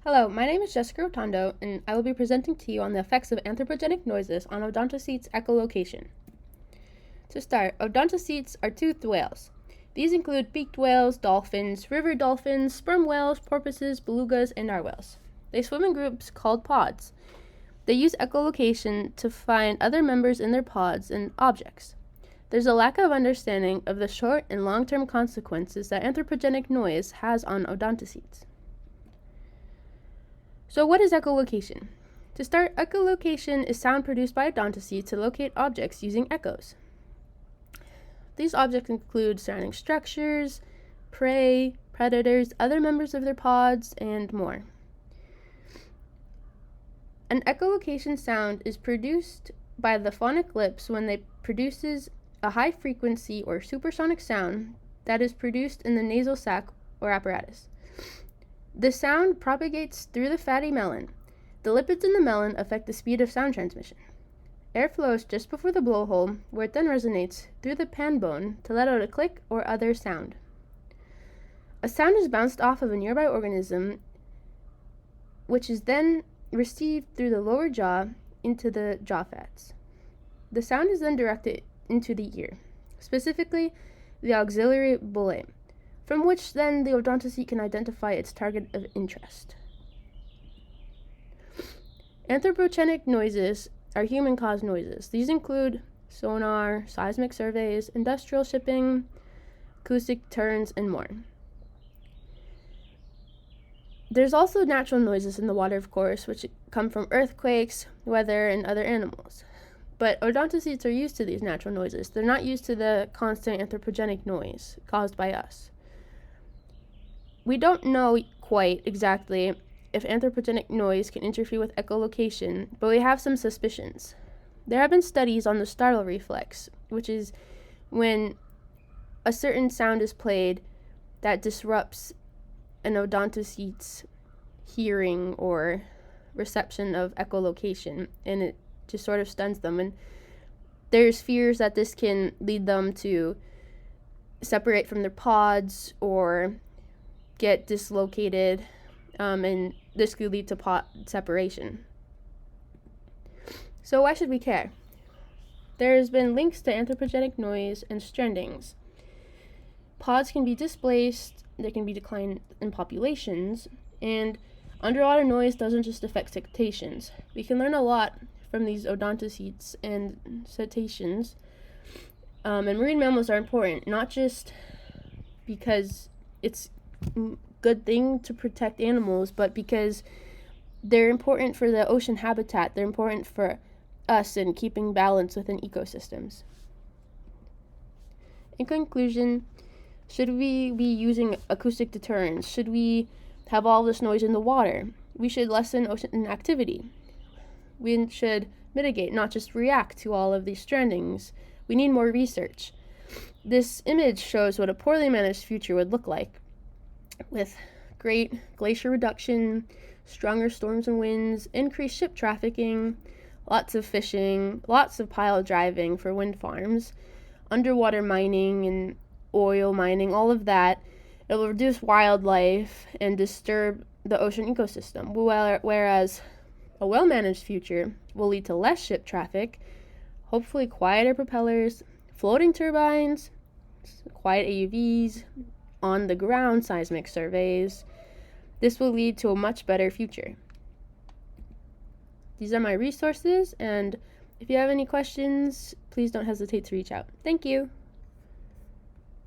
Hello, my name is Jessica Rotondo, and I will be presenting to you on the effects of anthropogenic noises on Odontocete's echolocation. To start, Odontocetes are toothed whales. These include beaked whales, dolphins, river dolphins, sperm whales, porpoises, belugas, and narwhals. They swim in groups called pods. They use echolocation to find other members in their pods and objects. There's a lack of understanding of the short and long-term consequences that anthropogenic noise has on Odontocetes. So what is echolocation? To start, echolocation is sound produced by Odontocete to locate objects using echoes. These objects include surrounding structures, prey, predators, other members of their pods, and more. An echolocation sound is produced by the phonic lips when they produces a high frequency or supersonic sound that is produced in the nasal sac or apparatus. The sound propagates through the fatty melon. The lipids in the melon affect the speed of sound transmission. Air flows just before the blowhole, where it then resonates through the pan bone to let out a click or other sound. A sound is bounced off of a nearby organism, which is then received through the lower jaw into the jaw fats. The sound is then directed into the ear, specifically the axillary bullae, from which then the odontocete can identify its target of interest. Anthropogenic noises are human-caused noises. These include sonar, seismic surveys, industrial shipping, acoustic turns, and more. There's also natural noises in the water, of course, which come from earthquakes, weather, and other animals. But odontocetes are used to these natural noises. They're not used to the constant anthropogenic noise caused by us. We don't know quite exactly if anthropogenic noise can interfere with echolocation, but we have some suspicions. There have been studies on the startle reflex, which is when a certain sound is played that disrupts an odontocete's hearing or reception of echolocation, and it just sort of stuns them. And there's fears that this can lead them to separate from their pods or get dislocated, and this could lead to pod separation. So why should we care? There's been links to anthropogenic noise and strandings. Pods can be displaced, they can be declined in populations, and underwater noise doesn't just affect cetaceans. We can learn a lot from these odontocetes and cetaceans, and marine mammals are important, not just because it's good thing to protect animals, but because they're important for the ocean habitat. They're important for us in keeping balance within ecosystems. In conclusion, should we be using acoustic deterrents? Should we have all this noise in the water? We should lessen ocean activity. We should mitigate, not just react to all of these strandings. We need more research. This image shows what a poorly managed future would look like, with great glacier reduction, stronger storms and winds, increased ship trafficking, lots of fishing, lots of pile driving for wind farms, underwater mining and oil mining, all of that. It will reduce wildlife and disturb the ocean ecosystem, whereas a well-managed future will lead to less ship traffic, hopefully quieter propellers, floating turbines, quiet AUVs, on-the-ground seismic surveys. This will lead to a much better future. These are my resources, and if you have any questions, please don't hesitate to reach out. Thank you.